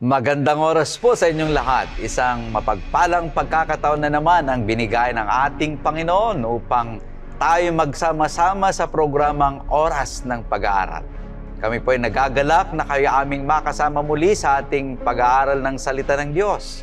Magandang oras po sa inyong lahat. Isang mapagpalang pagkakataon na naman ang binigay ng ating Panginoon upang tayo magsama-sama sa programang Oras ng Pag-aaral. Kami po ay nagagalak na kayo aming makasama muli sa ating pag-aaral ng Salita ng Diyos.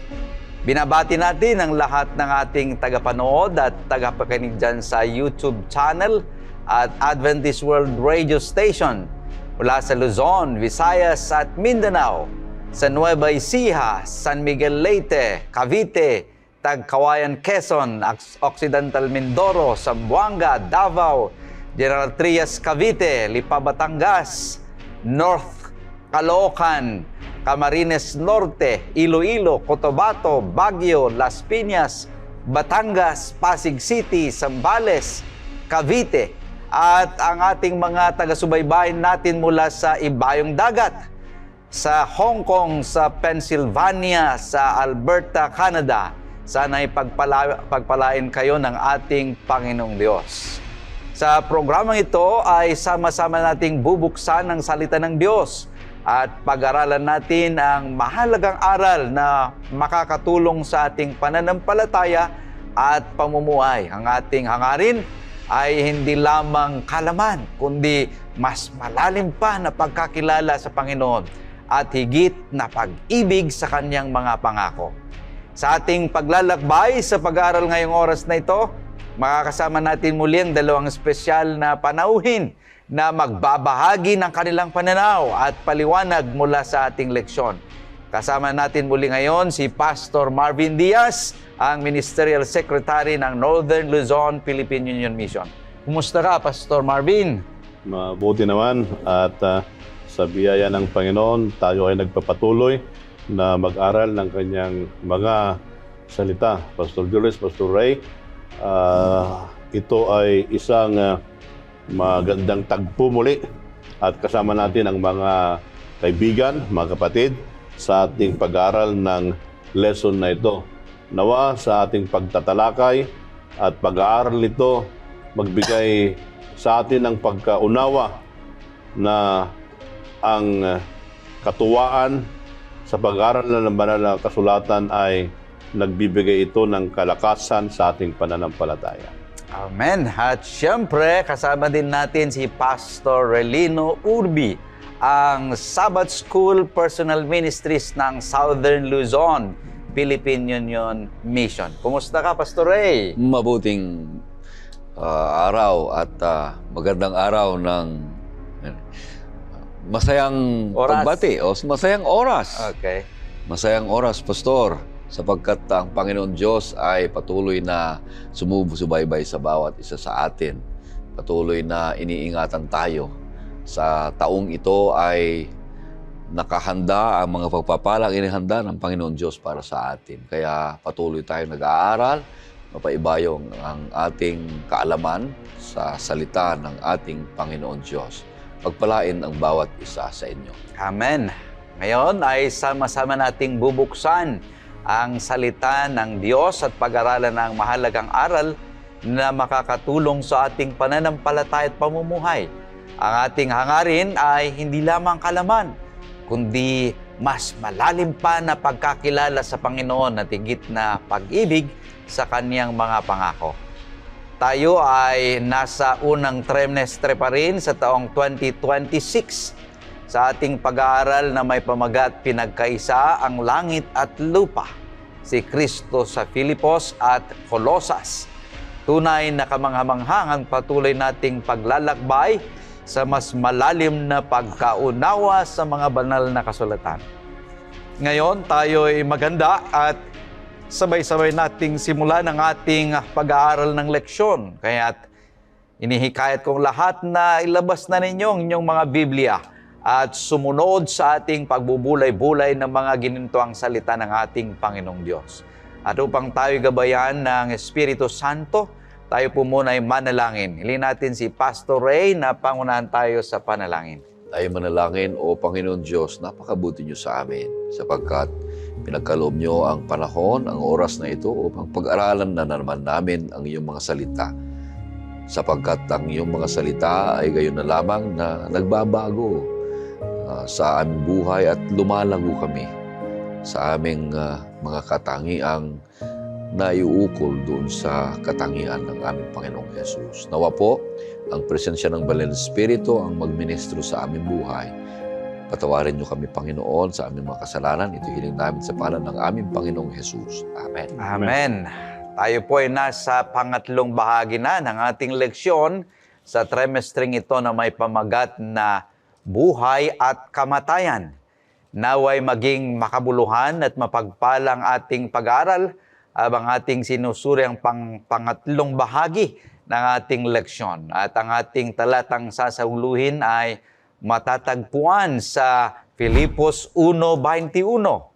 Binabati natin ang lahat ng ating tagapanood at tagapakinig dyan sa YouTube channel at Adventist World Radio Station mula sa Luzon, Visayas at Mindanao, sa Nueva Ecija, San Miguel Leyte, Cavite, Tagkawayan, Quezon, Occidental Mindoro, Zamboanga, Davao, General Trias, Cavite, Lipa, Batangas, North Caloocan, Camarines Norte, Iloilo, Cotabato, Baguio, Las Piñas, Batangas, Pasig City, Zambales, Cavite, at ang ating mga taga-subaybay natin mula sa Ibayong Dagat, sa Hong Kong, sa Pennsylvania, sa Alberta, Canada. Sana'y pagpalain kayo ng ating Panginoong Diyos. Sa programang ito ay sama-sama nating bubuksan ang salita ng Diyos at pag-aralan natin ang mahalagang aral na makakatulong sa ating pananampalataya at pamumuhay. Ang ating hangarin ay hindi lamang kalaman, kundi mas malalim pa na pagkakilala sa Panginoon at higit na pag-ibig sa Kanyang mga pangako. Sa ating paglalakbay sa pag-aaral ngayong oras na ito, makakasama natin muli ang dalawang espesyal na panauhin na magbabahagi ng kanilang pananaw at paliwanag mula sa ating leksyon. Kasama natin muli ngayon si Pastor Marvin Diaz, ang Ministerial Secretary ng Northern Luzon Philippine Union Mission. Kumusta ka, Pastor Marvin? Mabuti naman at sa biyaya ng Panginoon, tayo ay nagpapatuloy na mag-aral ng kanyang mga salita. Pastor Julius, Pastor Ray, ito ay isang magandang tagpo muli at kasama natin ang mga kaibigan, mga kapatid sa ating pag-aral ng lesson na ito. Nawa sa ating pagtatalakay at pag-aaral nito magbigay sa atin ng pagkaunawa na ang katuwaan sa pag-aaral ng banal na kasulatan ay nagbibigay ito ng kalakasan sa ating pananampalataya. Amen. At siyempre, kasama din natin si Pastor Relino Urbi, ang Sabbath School Personal Ministries ng Southern Luzon Philippine Union Mission. Kumusta ka, Pastor Ray? Mabuting araw at magandang araw ng masayang oras. pagbati o masayang oras. Okay. Masayang oras, Pastor, sapagkat ang Panginoon Diyos ay patuloy na sumusubaybay sa bawat isa sa atin. Patuloy na iniingatan tayo. Sa taong ito ay nakahanda ang mga pagpapalang inihanda ng Panginoon Diyos para sa atin. Kaya patuloy tayong nag-aaral, mapaibayong ang ating kaalaman sa salita ng ating Panginoon Diyos. Pagpalain ang bawat isa sa inyo. Amen. Ngayon ay sama-sama nating bubuksan ang salita ng Diyos at pag-aralan ng mahalagang aral na makakatulong sa ating pananampalataya at pamumuhay. Ang ating hangarin ay hindi lamang kalaman, kundi mas malalim pa na pagkakilala sa Panginoon at higit na pag-ibig sa Kanyang mga pangako. Tayo ay nasa unang trimestre pa rin sa taong 2026 sa ating pag-aaral na may pamagat Pinagkaisa ang Langit at Lupa, si Kristo sa Filipos at Colosas. Tunay na kamanghamanghang ang patuloy nating paglalakbay sa mas malalim na pagkaunawa sa mga banal na kasulatan. Ngayon, tayo ay maganda at sabay-sabay nating simulan ang ating pag-aaral ng leksyon. Kaya't inihikayat kong lahat na ilabas na ninyo ang inyong mga Biblia at sumunod sa ating pagbubulay-bulay ng mga ginintuang salita ng ating Panginoong Diyos. At upang tayo gabayan ng Espiritu Santo, tayo po muna ay manalangin. Hilin natin si Pastor Ray na pangunahan tayo sa panalangin. Tayo manalangin, O Panginoon Diyos, napakabuti niyo sa amin sapagkat pinagkaloob niyo ang panahon, ang oras na ito upang pag-aralan na naman namin ang iyong mga salita. Sapagkat ang iyong mga salita ay gayon na lamang na nagbabago sa aming buhay at lumalago kami. sa aming mga katangiang naiukol doon sa katangian ng aming Panginoong Jesus. Nawa po, ang presensya ng Banal na Espiritu ang magministro sa aming buhay. Patawarin niyo kami, Panginoon, sa aming mga kasalanan. Ito hiling namin sa pangalan ng aming Panginoong Jesus. Amen. Amen. Tayo po ay nasa pangatlong bahagi na ng ating leksyon sa trimestring ito na may pamagat na buhay at kamatayan. Naway maging makabuluhan at mapagpalang ating pag-aaral habang ating sinusuri ang pangatlong bahagi ng ating leksyon. At ang ating talatang sasauluhin ay matatagpuan sa Filipos 1:21.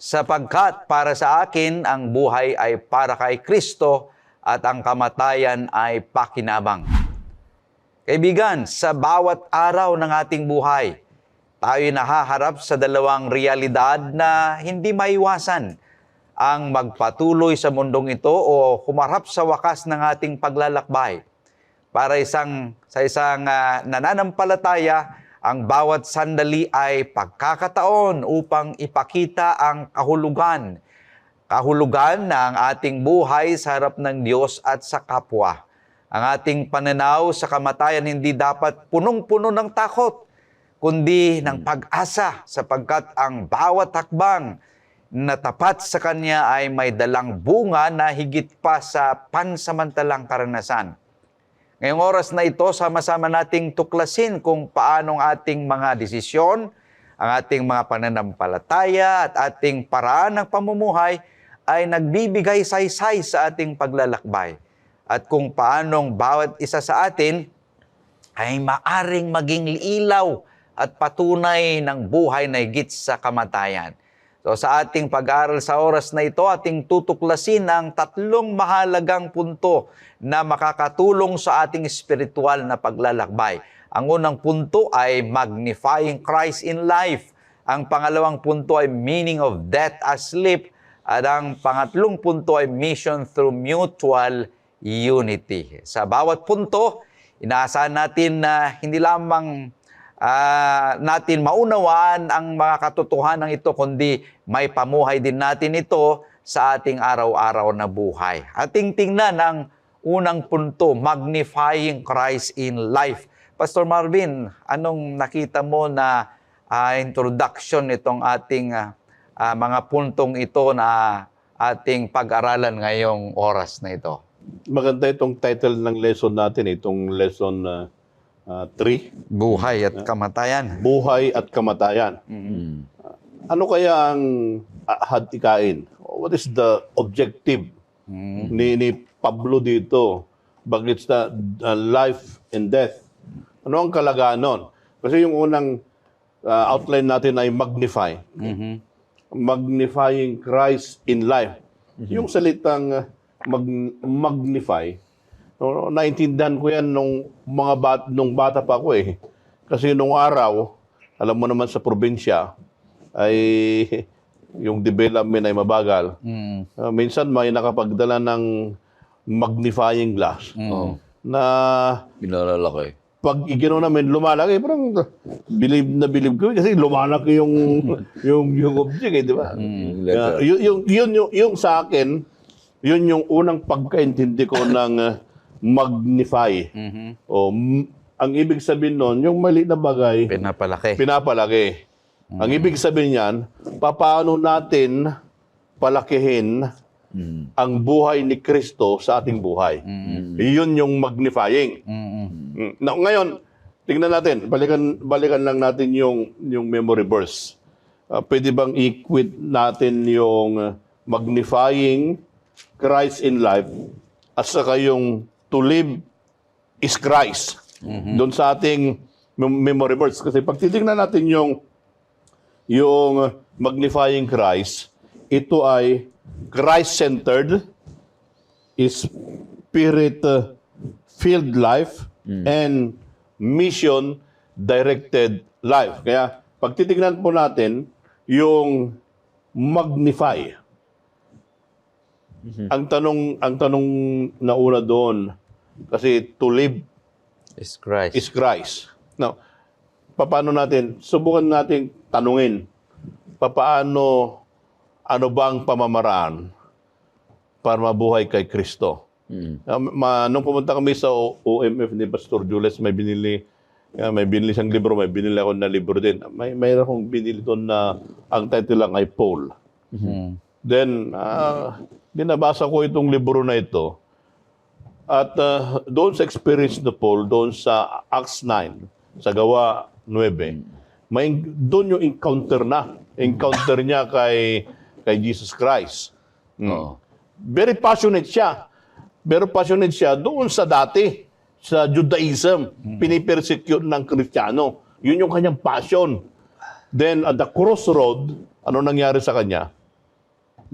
Sapagkat para sa akin ang buhay ay para kay Kristo at ang kamatayan ay pakinabang. Kaibigan, sa bawat araw ng ating buhay, tayo nahaharap sa dalawang realidad na hindi maiwasan: ang magpatuloy sa mundong ito o humarap sa wakas ng ating paglalakbay. Para sa isang nananampalataya, ang bawat sandali ay pagkakataon upang ipakita ang kahulugan na ang ating buhay sa harap ng Diyos at sa kapwa. Ang ating pananaw sa kamatayan hindi dapat punong-puno ng takot, kundi ng pag-asa, sapagkat ang bawat hakbang na tapat sa Kanya ay may dalang bunga na higit pa sa pansamantalang karanasan. Ngayong oras na ito, sama-sama nating tuklasin kung paanong ating mga desisyon, ang ating mga pananampalataya at ating paraan ng pamumuhay ay nagbibigay saysay sa ating paglalakbay. At kung paanong bawat isa sa atin ay maaring maging ilaw at patunay ng buhay na higit sa kamatayan. So sa ating pag-aaral sa oras na ito, ating tutuklasin ang tatlong mahalagang punto na makakatulong sa ating espiritual na paglalakbay. Ang unang punto ay magnifying Christ in life. Ang pangalawang punto ay meaning of death as sleep. At ang pangatlong punto ay mission through mutual unity. Sa bawat punto, inaasahan natin na hindi lamang natin maunawaan ang mga katotohanan ito, kundi may pamuhay din natin ito sa ating araw-araw na buhay. Ating tingnan ang unang punto, magnifying Christ in life. Pastor Marvin, anong nakita mo na introduction nitong ating mga puntong ito na ating pag-aralan ngayong oras na ito? Maganda itong title ng lesson natin, itong lesson 3. Buhay at kamatayan. Buhay at kamatayan. Ano kaya ang hadikain? What is the objective ni Pablo dito? Bakit sa life and death? Ano ang kalagaan nun? Kasi yung unang outline natin ay magnify. Magnifying Christ in life. Yung salitang magnify, naintindihan ko yan nung bata pa ako eh. Kasi nung araw, alam mo naman sa probinsya, ay yung development ay mabagal. Minsan may nakapagdala ng magnifying glass na Pinalalaki. pag igino namin lumalaki, parang bilib ko kasi lumalaki yung object eh, di ba? Yung sa akin, yun yung unang pagkaintindi ko ng magnify. Ang ibig sabihin nun, yung maliit na bagay, pinapalaki. Ang ibig sabihin niyan, paano natin palakihin ang buhay ni Kristo sa ating buhay. Iyon yung magnifying. Now, ngayon, tingnan natin, balikan lang natin yung memory verse. Pwede bang i-quit natin yung magnifying Christ in life at saka yung to live is Christ. Doon sa ating memory verse. Kasi pag titignan natin yung magnifying Christ, ito ay Christ-centered, Spirit-filled life, and mission-directed life. Kaya pag titignan po natin yung magnify, ang tanong na una doon, kasi to live Is Christ. is Christ. Now, paano natin? Subukan natin tanungin. ano ba ang pamamaraan para mabuhay kay Kristo? Nung pumunta kami sa OMF ni Pastor Jules, may binili siyang libro, may binili ako na libro din. May akong binili doon na ang title lang ay Paul. Then, binabasa ko itong libro na ito. At doon sa experience ni Paul, doon sa Acts 9, sa Gawa 9, doon yung encounter niya kay Jesus Christ. Very passionate siya. Pero passionate siya doon sa dati, sa Judaism, pinipersecute ng Kristiyano. Yun yung kanyang passion. Then at the crossroad, ano nangyari sa kanya?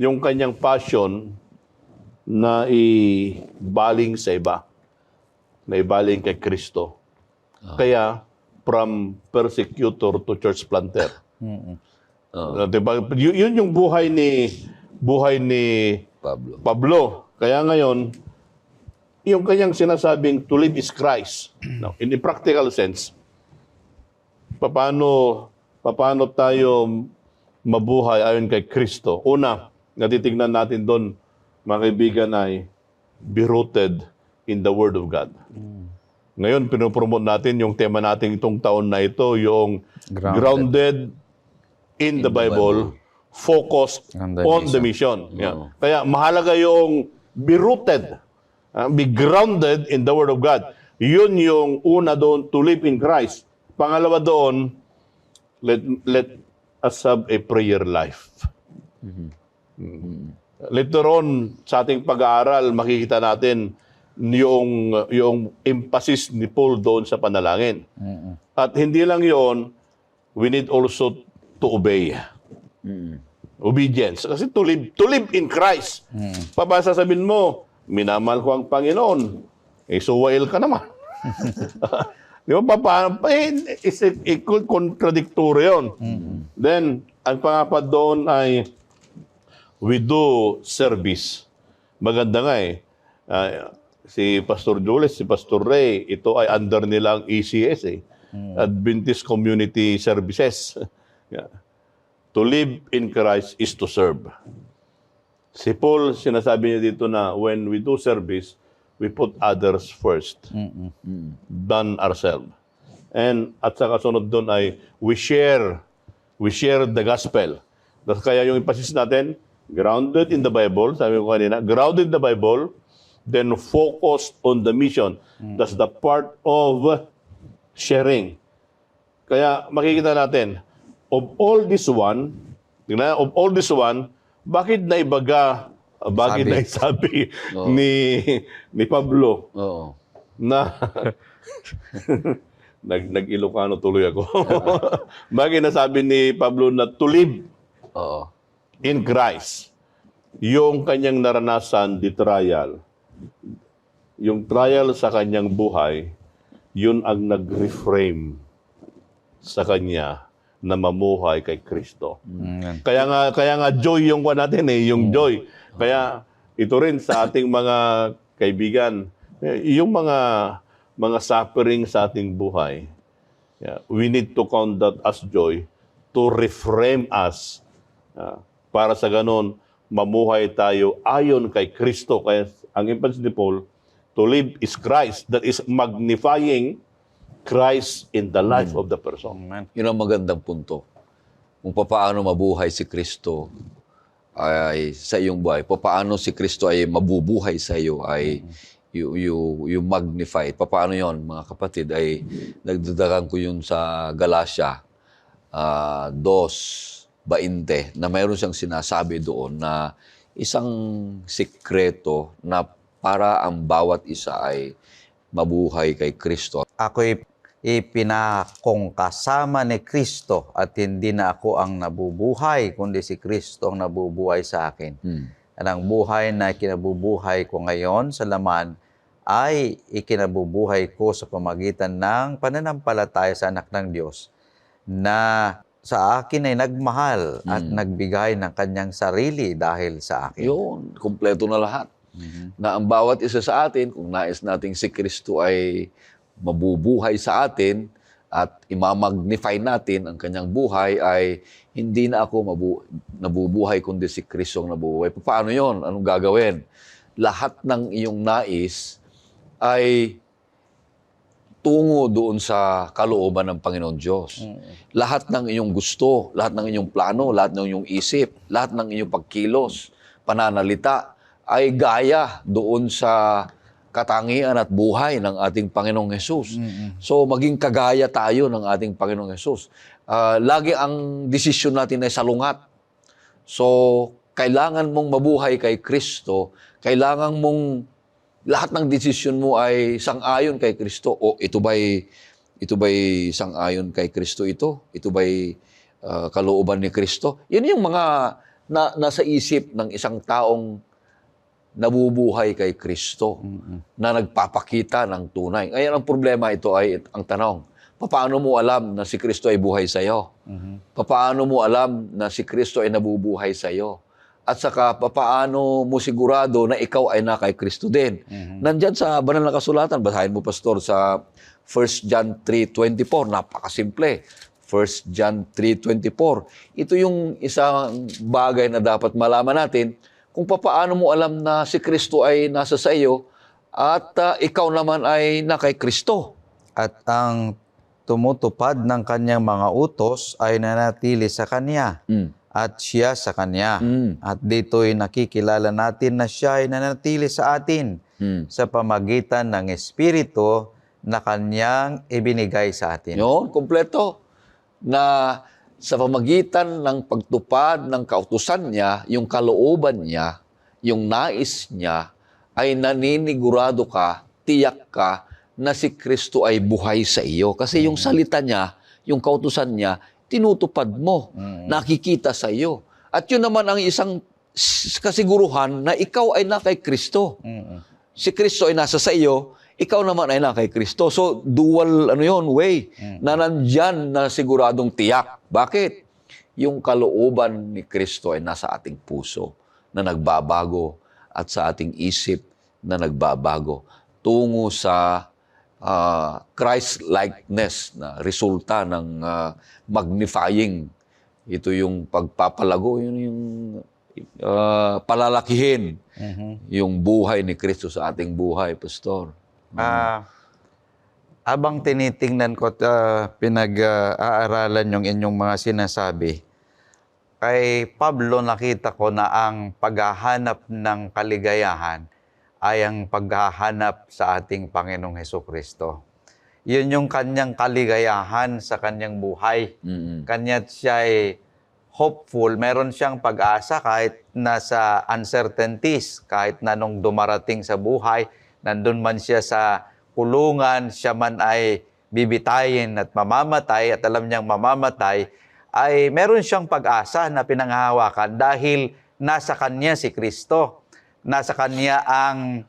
Yung kanyang passion na ibaling sa iba. Na ibaling kay Kristo. Kaya, from persecutor to church planter. Diba? Yun yung buhay ni Pablo. Kaya ngayon, yung kanyang sinasabing to live is Christ. Now, in a practical sense, paano tayo mabuhay ayon kay Kristo? Una, natitignan natin doon, mga kaibigan, ay be rooted in the Word of God. Ngayon, pinopromote natin yung tema natin itong taon na ito, yung grounded in the Bible, focused on the mission. Yeah. Kaya mahalaga yung be rooted, be grounded in the Word of God. Yun yung una doon, to live in Christ. Pangalawa doon, let us have a prayer life. Later on, sa ating pag-aaral, makikita natin yung emphasis ni Paul doon sa panalangin. At hindi lang yon, we need also to obey. Obedience. Kasi to live in Christ. Papasa sabihin mo, minamahal ko ang Panginoon. Suwail ka naman. Di ba? It's equal contradictory yun. Then, ang pangapat doon ay we do service. Maganda nga si Pastor Jules, si Pastor Ray, ito ay under nilang ECS Adventist Community Services. To live in Christ is to serve. Si Paul, sinasabi niya dito na when we do service, we put others first than ourselves. And at sa kasunod doon ay we share the gospel. Kaya yung emphasis natin, grounded in the Bible, sabi ko kanina, grounded in the Bible, then focused on the mission. That's the part of sharing. Kaya makikita natin, of all this one, bakit naisabi ni Pablo na nag-Ilocano tuloy ako. Bakit nasabi ni Pablo na to live in Christ? Yung kanyang naranasan, the trial, yung trial sa kanyang buhay, yun ang nag-reframe sa kanya na mamuhay kay Kristo. Kaya nga joy yung natin yung joy. Kaya ito rin sa ating mga kaibigan, yung mga suffering sa ating buhay. We need to count that as joy to reframe us para sa ganon mamuhay tayo ayon kay Kristo. Kaya ang emphasis ni Paul, to live is Christ, that is magnifying Christ in the life of the person. Yun ang magandang punto. Kung paano mabuhay si Kristo ay sa iyong buhay, paano si Kristo ay mabubuhay sa iyo ay you magnify. Paano yon, mga kapatid, ay nagdadagan ko yun sa Galatia 2:20 na mayroon siyang sinasabi doon na isang sikreto na para ang bawat isa ay mabuhay kay Kristo. Ako'y ipinakong kasama ni Kristo at hindi na ako ang nabubuhay, kundi si Kristo ang nabubuhay sa akin. At ang buhay na kinabubuhay ko ngayon sa laman ay ikinabubuhay ko sa pamagitan ng pananampalataya sa Anak ng Diyos na sa akin ay nagmahal at nagbigay ng kanyang sarili dahil sa akin. Yun, kumpleto na lahat. Na ang bawat isa sa atin, kung nais nating si Kristo ay mabubuhay sa atin, at imamagnify natin ang kanyang buhay, ay hindi na ako nabubuhay kundi si Kristo ang nabubuhay. Paano yon? Anong gagawin? Lahat ng iyong nais ay tungo doon sa kalooban ng Panginoon Diyos. Lahat ng iyong gusto, lahat ng iyong plano, lahat ng iyong isip, lahat ng iyong pagkilos, pananalita, ay gaya doon sa katangian at buhay ng ating Panginoong Hesus. So, maging kagaya tayo ng ating Panginoong Hesus. Lagi ang desisyon natin ay salungat. So, kailangan mong mabuhay kay Kristo, kailangan mong lahat ng desisyon mo ay sang-ayon kay Kristo. O ito ba'y sang-ayon kay Kristo ito? Ito ba'y kalooban ni Kristo? Yan yung mga nasa isip ng isang taong nabubuhay kay Kristo, na nagpapakita ng tunay. Ngayon, ang problema ito ay ang tanong, paano mo alam na si Kristo ay buhay sa iyo? Paano mo alam na si Kristo ay nabubuhay sa iyo? At saka, paano mo sigurado na ikaw ay na kay Kristo din? Nandyan sa banal na kasulatan, basahin mo, Pastor, sa 1 John 3:24, napakasimple. 1 John 3:24. Ito yung isang bagay na dapat malaman natin kung paano mo alam na si Kristo ay nasa sa iyo at ikaw naman ay na kay Kristo. At ang tumutupad ng kanyang mga utos ay nanatili sa kanya. At siya sa kanya. At dito'y nakikilala natin na siya ay nanatili sa atin sa pamagitan ng Espiritu na kanyang ibinigay sa atin. Yun, kompleto. Na sa pamagitan ng pagtupad ng kautusan niya, yung kalooban niya, yung nais niya, ay naninigurado ka, tiyak ka, na si Kristo ay buhay sa iyo. Kasi yung salita niya, yung kautusan niya, tinutupad mo, nakikita sa iyo. At yun naman ang isang kasiguruhan na ikaw ay na kay Kristo. Si Kristo ay nasa sa iyo, ikaw naman ay na kay Kristo. So, dual way na nandyan na siguradong tiyak. Bakit? Yung kalooban ni Kristo ay nasa ating puso na nagbabago at sa ating isip na nagbabago tungo sa Christ-likeness na resulta ng magnifying. Ito yung pagpapalago, yun yung palalakihin yung buhay ni Kristo sa ating buhay, Pastor. Habang tinitingnan ko at pinag-aaralan yung inyong mga sinasabi, kay Pablo nakita ko na ang paghahanap ng kaligayahan ay ang paghahanap sa ating Panginoong Hesukristo. Yun yung kanyang kaligayahan sa kanyang buhay. Kanya't siya ay hopeful, meron siyang pag-asa kahit nasa uncertainties, kahit na nung dumarating sa buhay, nandun man siya sa kulungan, siya man ay bibitayin at mamamatay at alam niyang mamamatay, ay meron siyang pag-asa na pinanghahawakan dahil nasa kanya si Kristo. Nasa kanya ang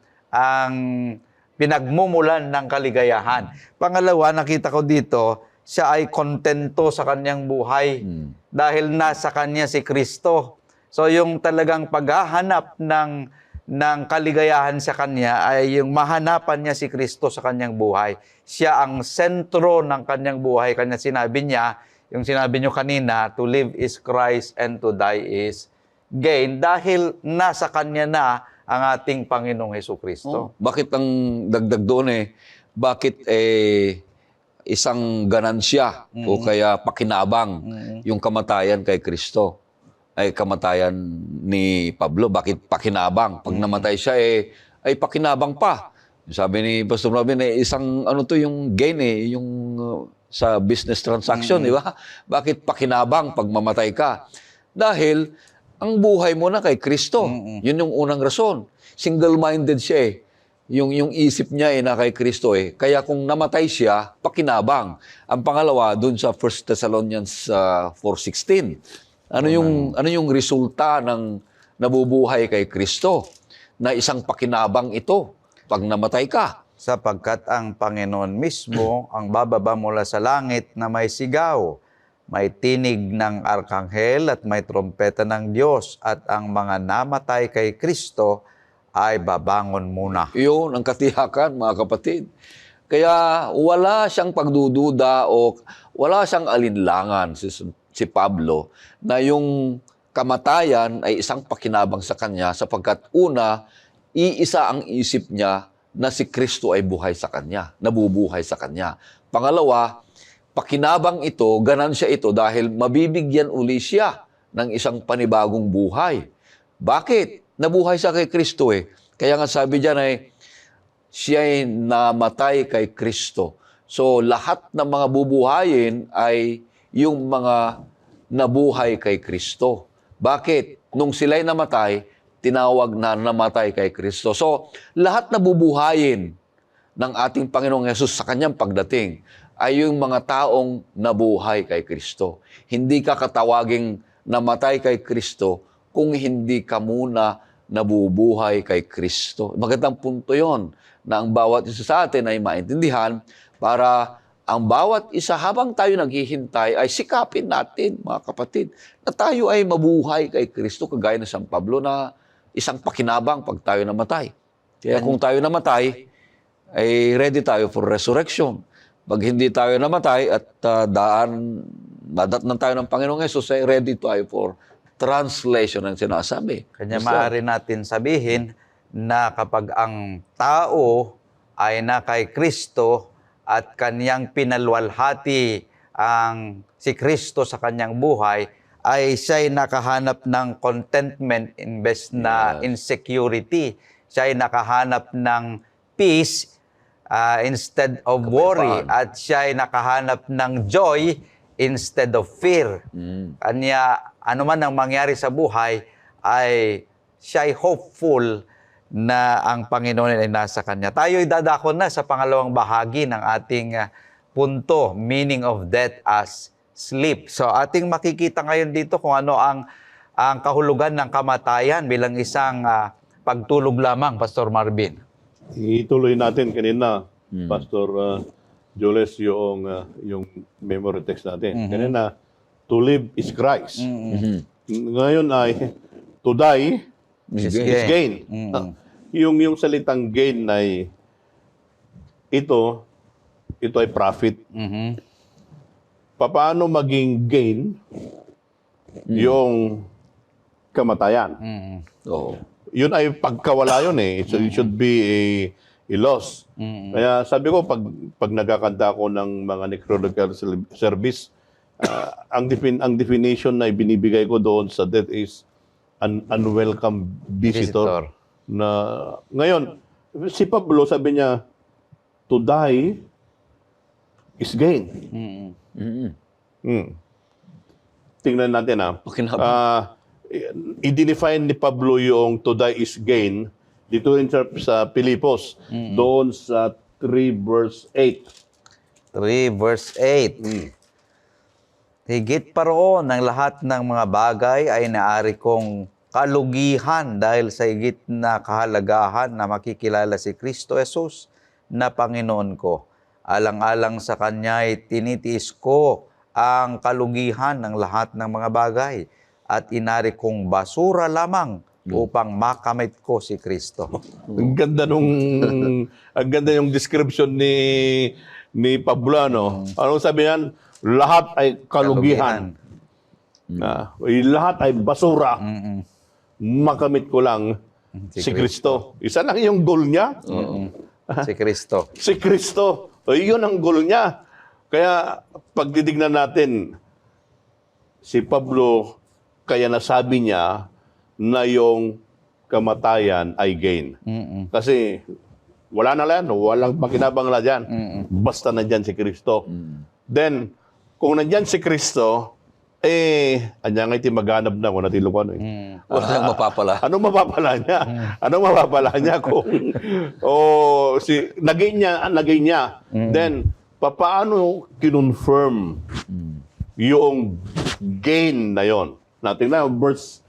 pinagmumulan ng kaligayahan. Pangalawa, nakita ko dito, siya ay kontento sa kanyang buhay dahil nasa kanya si Kristo. So yung talagang paghahanap ng kaligayahan sa kanya ay yung mahanapan niya si Kristo sa kanyang buhay. Siya ang sentro ng kanyang buhay. Kanya sinabi niya, yung sinabi niyo kanina, to live is Christ and to die is gain, dahil nasa kanya na ang ating Panginoong Hesukristo. Bakit ang dagdag doon bakit isang ganansya o kaya pakinabang yung kamatayan kay Kristo? Ay kamatayan ni Pablo, bakit pakinabang? Pag namatay siya, ay pakinabang pa. Sabi ni Pastor Robin, isang yung gain yung sa business transaction, di ba? Bakit pakinabang pag mamatay ka? Dahil ang buhay mo na kay Kristo. Yun yung unang rason. Single-minded siya Yung isip niya na kay Kristo Kaya kung namatay siya, pakinabang. Ang pangalawa, dun sa 1 Thessalonians 4:16. Ano yung resulta ng nabubuhay kay Kristo? Na isang pakinabang ito pag namatay ka. Sapagkat ang Panginoon mismo ang bababa mula sa langit na may sigaw, may tinig ng arkanghel at may trompeta ng Diyos, at ang mga namatay kay Kristo ay babangon muna. Iyon ang katiyakan, mga kapatid. Kaya wala siyang pagdududa o wala siyang alinlangan si Pablo na yung kamatayan ay isang pakinabang sa kanya sapagkat una, iisa ang isip niya na si Kristo ay buhay sa kanya, nabubuhay sa kanya. Pangalawa, pakinabang ito, ganansya ito dahil mabibigyan uli siya ng isang panibagong buhay. Bakit? Nabuhay siya kay Kristo eh. Kaya nga sabi diyan ay siya ay namatay kay Kristo. So lahat ng mga bubuhayin ay yung mga nabuhay kay Kristo. Bakit? Nung sila'y namatay, tinawag na namatay kay Kristo. So lahat na bubuhayin ng ating Panginoong Yesus sa kanyang pagdating ay yung mga taong nabuhay kay Kristo. Hindi ka katawaging namatay kay Kristo kung hindi ka muna nabubuhay kay Kristo. Magandang punto yon na ang bawat isa sa atin ay maintindihan para ang bawat isa habang tayo naghihintay ay sikapin natin, mga kapatid, na tayo ay mabuhay kay Kristo kagaya ng San Pablo na isang pakinabang pag tayo namatay. Kaya kung tayo namatay, ay ready tayo for resurrection. Pag hindi tayo namatay at nadatnan tayo ng Panginoong Yesus, ay ready tayo for translation ang sinasabi. Kanya maaari natin sabihin na kapag ang tao ay na kay Kristo at kanyang pinalwalhati ang si Kristo sa kanyang buhay, ay siya'y nakahanap ng contentment imbes na insecurity. Siya'y nakahanap ng peace instead of worry. At siya'y nakahanap ng joy instead of fear. Kanya, ano man ang mangyari sa buhay, ay siya'y hopeful na ang Panginoon ay nasa kanya. Tayo'y dadako na sa pangalawang bahagi ng ating punto, meaning of death as sleep. So ating makikita ngayon dito kung ano ang kahulugan ng kamatayan bilang isang pagtulog lamang, Pastor Marvin. Ituloy natin kanina, Pastor Jules, yung memory text natin. Kanina, to live is Christ. Ngayon ay to die is gain. Yung salitang gain ay ito ay profit. Paano maging gain yung kamatayan? Oo. Yun ay pagkawala yun eh. So it should be a loss. Kaya sabi ko, pag nagkakanta ako ng mga necrological service, ang definition na ibinibigay ko doon sa death is an unwelcome visitor. Na ngayon, si Pablo sabi niya, to die is gain. Tingnan natin i-define ni Pablo yung to die is gain dito rin sa Pilipos, doon sa 3 verse 8. 3 verse 8. Higit pa roon ng lahat ng mga bagay ay naari kong kalugihan dahil sa higit na kahalagahan na makikilala si Kristo Jesus na Panginoon ko. Alang-alang sa Kanya ay tinitiis ko ang kalugihan ng lahat ng mga bagay at inari kong basura lamang upang makamit ko si Kristo. Ang ganda yung description ni Pablo, no? Anong sabi niyan? Lahat ay kalugihan. Lahat ay basura. Makamit ko lang si Kristo. Isa lang yung goal niya. Si Kristo. Si Kristo. Yun ang goal niya. Kaya pagdidignan natin, si Pablo, kaya nasabi niya na yung kamatayan ay gain. Kasi wala na lang, walang makinabang na dyan. Basta nandyan si Kristo. Then, kung nandyan si Kristo, andyan nga iti maghanap na kung natilo ko. Wala nang mapapala. Anong mapapala niya? Anong mapapala niya kung naging niya. Then, paano kinonfirm yung gain na yon? Natin na, verse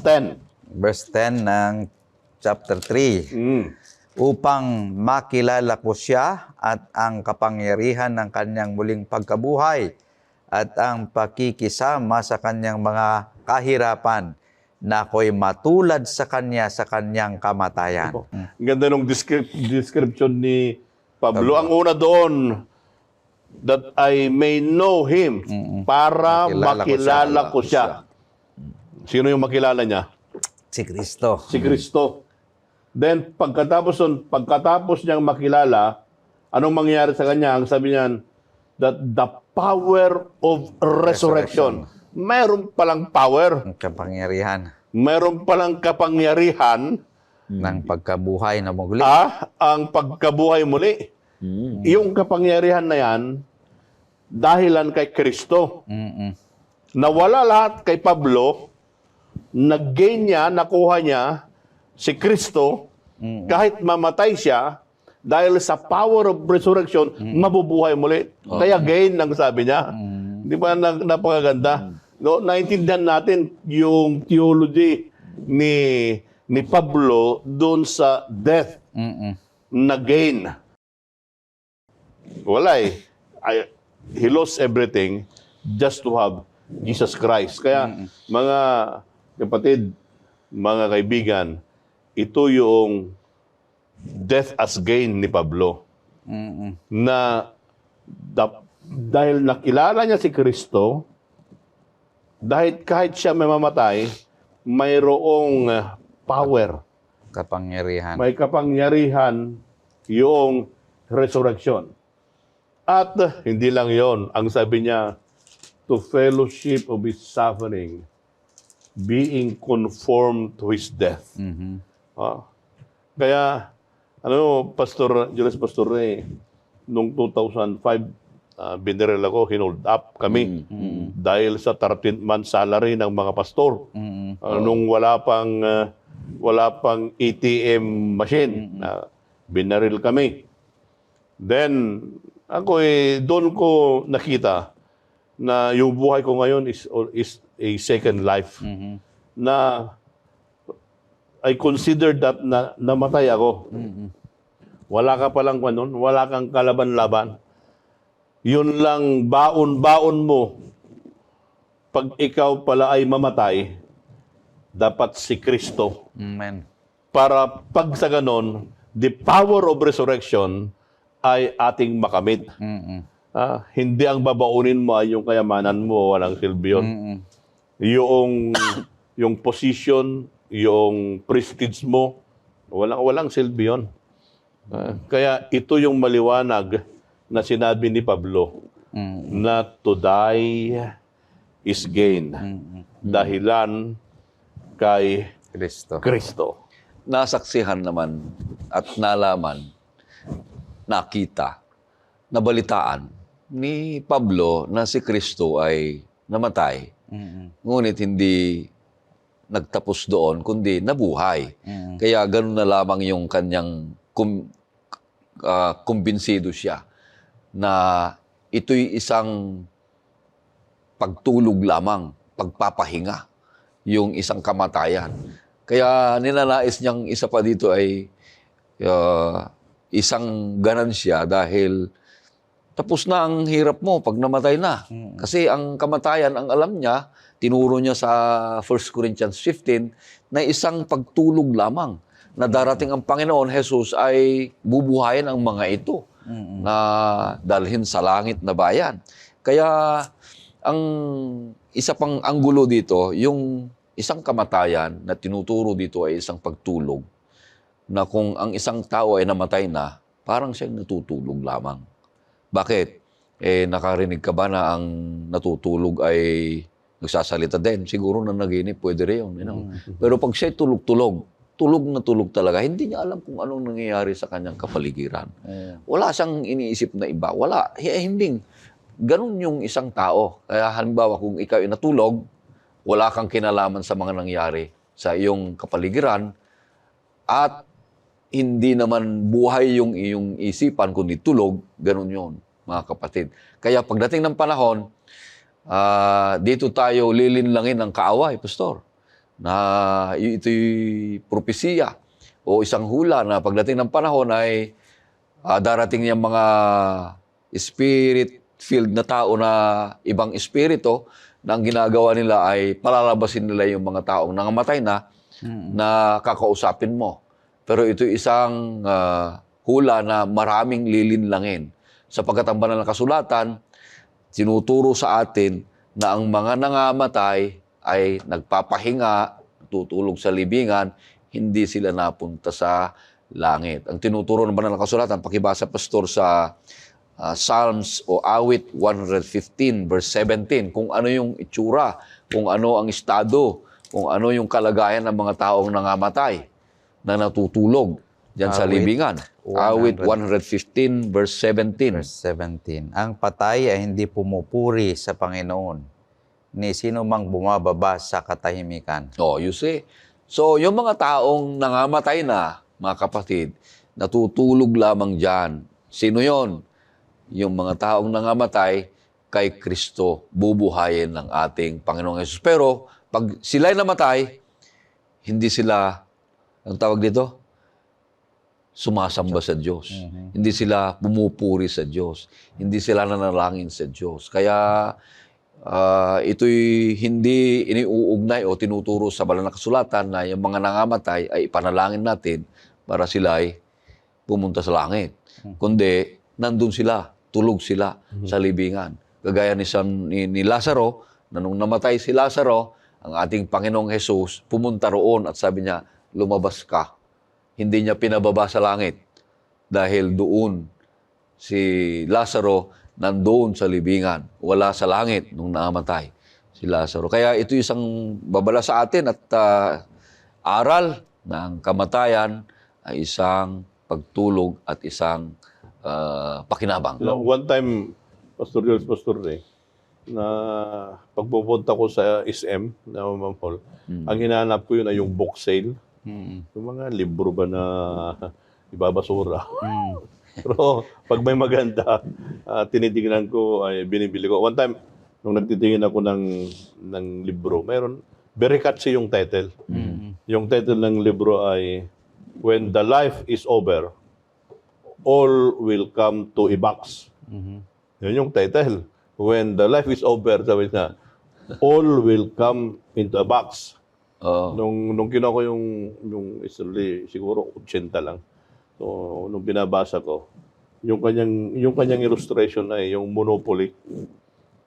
10. Verse 10 ng chapter 3. Upang makilala ko siya at ang kapangyarihan ng kanyang muling pagkabuhay at ang pakikisama sa kanyang mga kahirapan na ako'y matulad sa kanya sa kanyang kamatayan. Ang ganda ng description ni Pablo ang una doon, that I may know Him, para makilala ko siya. Sino yung makilala niya? Si Kristo. Si Kristo. Then, pagkatapos niyang makilala, anong mangyayari sa kanya? Ang sabi niyan, that the power of resurrection. Mayroon palang power. Ang kapangyarihan Mayroon palang kapangyarihan ng pagkabuhay na muli. ang pagkabuhay muli. Yung kapangyarihan na yan, dahilan kay Kristo. Nawala lahat kay Pablo, nag-gain niya, nakuha niya si Kristo, kahit mamatay siya, dahil sa power of resurrection, mabubuhay muli. Kaya gain ang sabi niya. Di ba napakaganda? No, naintindihan natin yung theology ni Pablo doon sa death na gain. Wala eh. He lost everything just to have Jesus Christ. Kaya mga kapatid, mga kaibigan, ito yung death as gain ni Pablo. Na dahil nakilala niya si Kristo, dahil kahit siya may mamatay, mayroong power. Kapangyarihan. May kapangyarihan yung resurrection. At hindi lang yon, ang sabi niya, to fellowship of His suffering, being conformed to His death. Kaya, Pastor Julius, Pastor Ray, noong 2005, biniril ako, hinold up kami dahil sa 13th-month salary ng mga pastor. Nung wala pang ATM machine, binaril kami. Then, ako doon ko nakita na yung buhay ko ngayon is a second life. Na I consider that na namatay ako. Wala ka palang kanon, wala kang kalaban-laban. Yun lang baon-baon mo. Pag ikaw pala ay mamatay, dapat si Kristo. Amen. Para pag sa ganon, the power of resurrection ay ating makamit. Hindi ang babaunin mo ay yung kayamanan mo, walang silbi yun. Yung position, yung prestige mo, walang silbi yun. Kaya ito yung maliwanag na sinabi ni Pablo, na to die is gain. Dahilan kay Kristo. Nasaksihan naman at nalaman, nakita, nabalitaan ni Pablo na si Kristo ay namatay. Ngunit hindi nagtapos doon, kundi nabuhay. Kaya ganun na lamang yung kanyang kumbinsido siya na ito'y isang pagtulog lamang, pagpapahinga, yung isang kamatayan. Kaya ninanais niyang isa pa dito ay isang ganansya dahil tapos na ang hirap mo pag namatay na. Kasi ang kamatayan, ang alam niya, tinuro niya sa 1 Corinthians 15 na isang pagtulog lamang na darating ang Panginoon Jesus ay bubuhayin ang mga ito na dalhin sa langit na bayan. Kaya ang isa pang anggulo dito, yung isang kamatayan na tinuturo dito ay isang pagtulog na kung ang isang tao ay namatay na, parang siyang natutulog lamang. Bakit? Nakarinig ka ba na ang natutulog ay nagsasalita din? Siguro na naginip, pwede rin yun. Pero pag siya'y tulog-tulog, tulog na tulog talaga, hindi niya alam kung anong nangyayari sa kanyang kapaligiran. Wala siyang iniisip na iba. Wala. Hindi. Ganun yung isang tao. Kaya halimbawa, kung ikaw ay natulog, wala kang kinalaman sa mga nangyari sa iyong kapaligiran at hindi naman buhay yung iyong isipan, kundi tulog, ganun yun, mga kapatid. Kaya pagdating ng panahon, dito tayo lilinlangin ng kaaway, Pastor, na ito'y propesiya o isang hula na pagdating ng panahon ay darating niyang mga spirit-filled na tao na ibang espiritu na ang ginagawa nila ay palalabasin nila yung mga taong nangamatay na na kakausapin mo. Pero ito isang hula na maraming lilinlangin. Sapagkat ang banal na kasulatan, tinuturo sa atin na ang mga nangamatay ay nagpapahinga, tutulog sa libingan, hindi sila napunta sa langit. Ang tinuturo ng banal na kasulatan, pakibasa pastor sa Psalms o Awit 115 verse 17, kung ano yung itsura, kung ano ang estado, kung ano yung kalagayan ng mga taong nangamatay na natutulog diyan sa Awit libingan. Awit 115 verse 17. Verse 17. Ang patay ay hindi pumupuri sa Panginoon, ni sino mang bumababa sa katahimikan. Oh, you see? So, yung mga taong nangamatay na, mga kapatid, natutulog lamang dyan. Sino yon? Yung mga taong nangamatay kay Kristo, bubuhayin ng ating Panginoong Yesus. Pero, pag sila'y namatay, hindi sila, ang tawag dito? Sumasamba sa Diyos. Hindi sila pumupuri sa Diyos. Hindi sila nanalangin sa Diyos. Kaya, ito'y hindi iniuugnay o tinuturo sa banal na kasulatan na yung mga nangamatay ay ipanalangin natin para sila ay pumunta sa langit. Kundi, nandun sila, tulog sila sa libingan. Kagaya ni Lazaro, na nung namatay si Lazaro, ang ating Panginoong Jesus pumunta roon at sabi niya, lumabas ka. Hindi niya pinababa sa langit dahil doon si Lazaro nandoon sa libingan, wala sa langit nung namatay si Lazaro. Kaya ito isang babala sa atin at aral na ang kamatayan ay isang pagtulog at isang pakinabang. One time, Pastor Jules, Pastor Ray, na pagpupunta ko sa SM, na Mall, ang hinahanap ko yun ay yung book sale. Yung mga libro ba na ibabasura. Pero pag may maganda, tinitingnan ko, ay binibili ko. One time, nung nagtitingin ako ng libro, mayroon, very catchy yung title. Yung title ng libro ay, When the Life is Over, All Will Come to a Box. Yun yung title. When the life is over, sabi na, all will come into a box. Nung kinuha ko yung siguro 80 lang. So, nung binabasa ko, yung kanyang illustration ay yung Monopoly.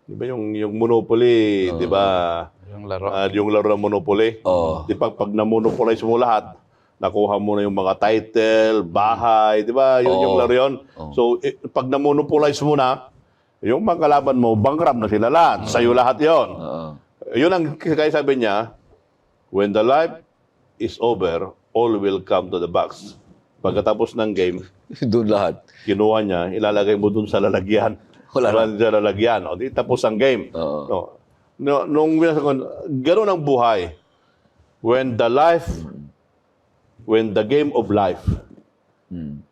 Di ba yung Monopoly, di ba? Yung laro. Yung laro ng Monopoly. Di ba pag na-monopolize mo lahat, nakuha mo na yung mga title, bahay, di ba? Yung laro yun. So, pag na-monopolize mo na, yung mga kalaban mo, bankrupt na sila lahat. Sa'yo lahat yon. Yun ang kaya sabi niya, when the life is over, all will come to the box. Pagkatapos ng game, Doon lahat. kinuha niya, ilalagay mo dun sa lalagyan. Wala sa lalagyan. O, di tapos ang game. Nung gano'n ang buhay. When the game of life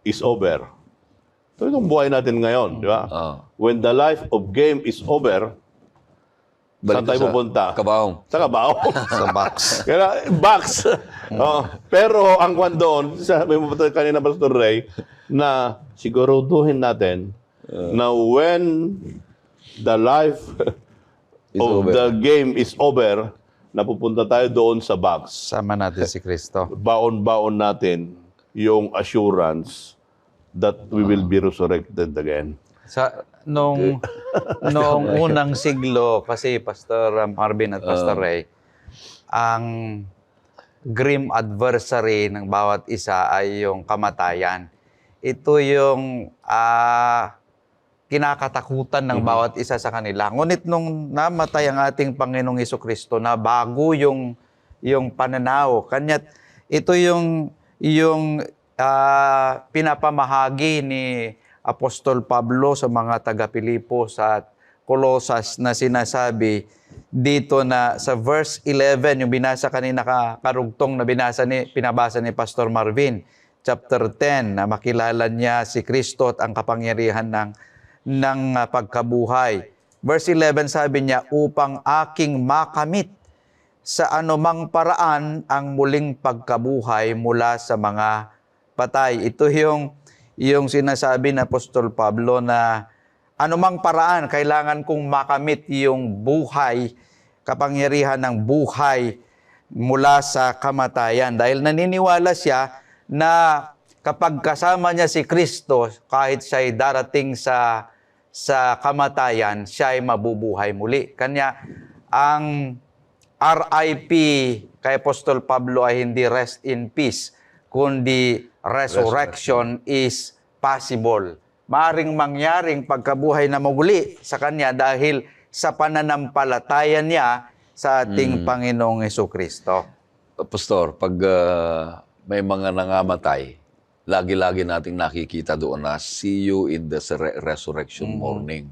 is over. Ito yung buhay natin ngayon, di ba? When the life of game is over, saan tayo pupunta? Kabaong. Sa kabaong. Sa box. Kaya, box. Pero ang kwan doon, sabi mo kanina, Pastor Ray, na siguraduhin natin na when the life of the game is over, napupunta tayo doon sa box. Sama natin si Kristo. Baon-baon natin yung assurance that we will be resurrected again. Nung unang siglo, kasi Pastor Marvin at Pastor Ray, ang grim adversary ng bawat isa ay yung kamatayan. Ito yung kinakatakutan ng bawat isa sa kanila. Ngunit nung namatay ang ating Panginoong Hesukristo, na bago yung pananaw. Kanya't ito yung pinapamahagi ni Apostol Pablo sa mga taga-Pilipos at Colosas na sinasabi dito na sa verse 11, yung binasa kanina karugtong na pinabasa ni Pastor Marvin, chapter 10, na makilala niya si Kristo at ang kapangyarihan ng pagkabuhay. Verse 11 sabi niya, upang aking makamit sa anumang paraan ang muling pagkabuhay mula sa mga patay. Ito yung sinasabi na Apostol Pablo na anumang paraan kailangan kong makamit yung buhay, kapangyarihan ng buhay mula sa kamatayan. Dahil naniniwala siya na kapag kasama niya si Kristo, kahit siya'y darating sa kamatayan, siya'y mabubuhay muli. Kanya, ang RIP kay Apostol Pablo ay hindi rest in peace, kundi resurrection is possible. Maaring mangyaring pagkabuhay na muli sa kanya dahil sa pananampalataya niya sa ating Panginoong Hesukristo. Pastor, pag may mga nangamatay, lagi-lagi nating nakikita doon na see you in the resurrection morning.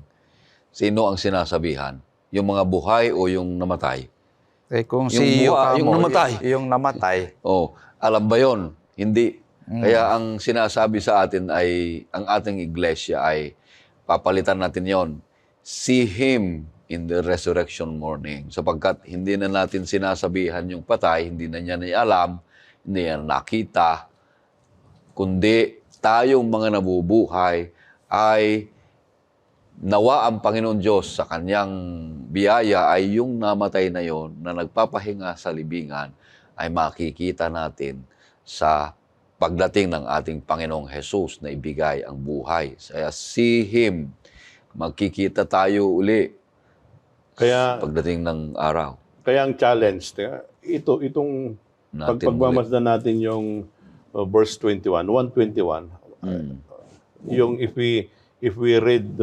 Sino ang sinasabihan? Yung mga buhay o yung namatay? Kung Yung si buhay, yung namatay. Yung namatay. Oh, alam ba yon? Hindi. Kaya ang sinasabi sa atin ay, ang ating iglesia ay, papalitan natin yon. See Him in the resurrection morning. Sapagkat hindi na natin sinasabihan yung patay, hindi na niya alam, hindi niya nakita, kundi tayong mga nabubuhay ay nawa ang Panginoon Diyos sa kanyang biyaya ay yung namatay na yon na nagpapahinga sa libingan ay makikita natin sa pagdating ng ating Panginoong Jesus na ibigay ang buhay. Kaya see Him, magkikita tayo uli Kaya, pagdating ng araw. kaya ang challenge, itong Natin pagmamasdan natin yung verse 21, 121, yung if we read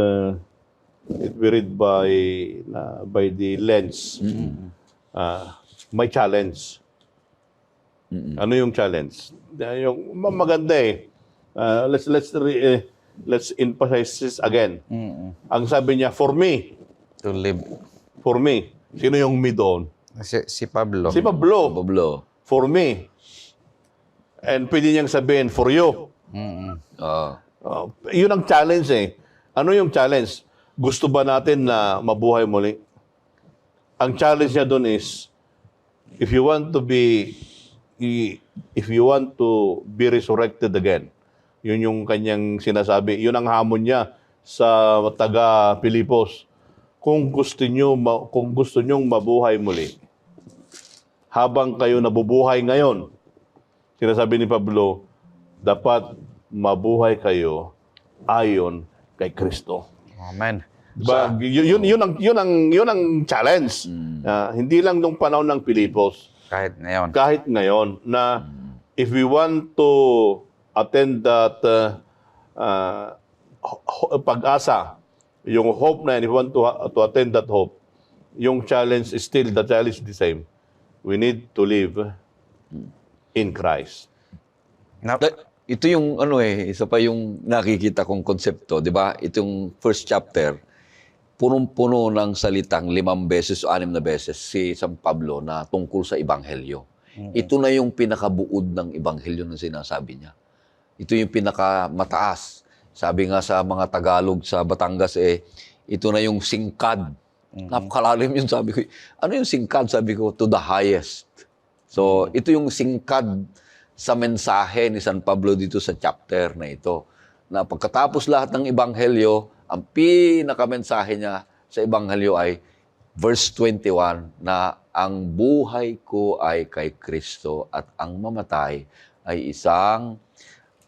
by the lens, may challenge. Ano yung challenge? Yung maganda eh. Let's emphasize this again. Ang sabi niya, for me. To live. For me. Sino yung me doon? Si Pablo. Si Pablo. Pablo. For me. And pwede niyang sabihin, for you. Yun ang challenge eh. Ano yung challenge? Gusto ba natin na mabuhay muli? Ang challenge niya doon is, if you want to be resurrected again, yun yung kanyang sinasabi. Yun ang hamon niya sa taga Pilipos. Kung gusto nyong mabuhay muli, habang kayo nabubuhay ngayon, sinasabi ni Pablo, dapat mabuhay kayo ayon kay Kristo. Amen. Diba? Yun ang challenge. Hindi lang nung panahon ng Pilipos, Kahit ngayon. kahit ngayon, na if we want to attend that pag-asa, yung hope na yun, if we want to attend that hope, yung challenge is still, the challenge is the same. We need to live in Christ. Ito yung isa pa yung nakikita kong konsepto, di ba? Itong first chapter, punong-puno ng salitang 5 beses o 6 na beses si San Pablo na tungkol sa Ebanghelyo. Ito na yung pinakabuod ng Ebanghelyo na sinasabi niya. Ito yung pinakamataas. Sabi nga sa mga Tagalog sa Batangas, ito na yung singkad. Napakalalim yun, sabi ko. Ano yung singkad? Sabi ko, to the highest. So, ito yung singkad sa mensahe ni San Pablo dito sa chapter na ito. Na pagkatapos lahat ng Ebanghelyo, ang pinakamensahe niya sa Ebanghelyo ay verse 21 na ang buhay ko ay kay Kristo at ang mamatay ay isang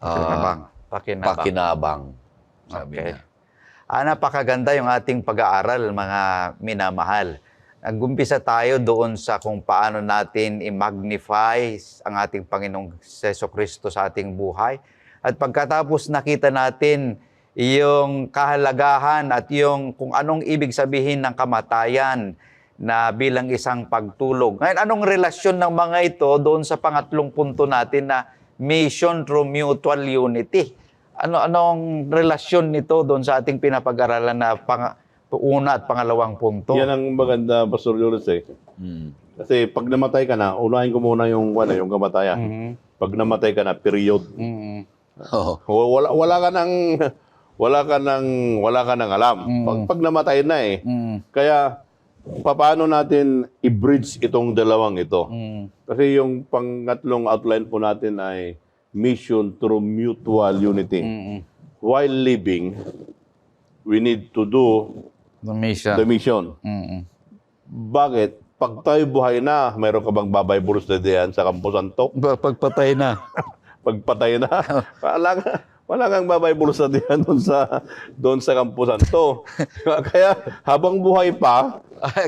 pakinabang. Sabi niya. Napakaganda yung ating pag-aaral, mga minamahal. Nag-umpisa tayo doon sa kung paano natin i-magnify ang ating Panginoong Jesucristo sa ating buhay. At pagkatapos nakita natin yung kahalagahan at yung kung anong ibig sabihin ng kamatayan na bilang isang pagtulog. Ngayon, anong relasyon ng mga ito doon sa pangatlong punto natin na mission through mutual unity? Anong relasyon nito doon sa ating pinapag-aralan na una at pangalawang punto? Yan ang maganda, Pastor Julius eh. Kasi pag namatay ka na, unahin ko muna yung kamatayan. Pag namatay ka na, period. Wala ka nang alam. Pag namatay na eh. Kaya paano natin i-bridge itong dalawang ito? Kasi yung pangatlong outline po natin ay mission through mutual unity. While living, we need to do The mission. the mission. Bakit? Pag tayo buhay na, mayroon ka bang babay burus na diyan sa Campo Santo? Pagpatay na. pagpatay na. Wala kang Bible study doon sa kampusan to. Kaya habang buhay pa,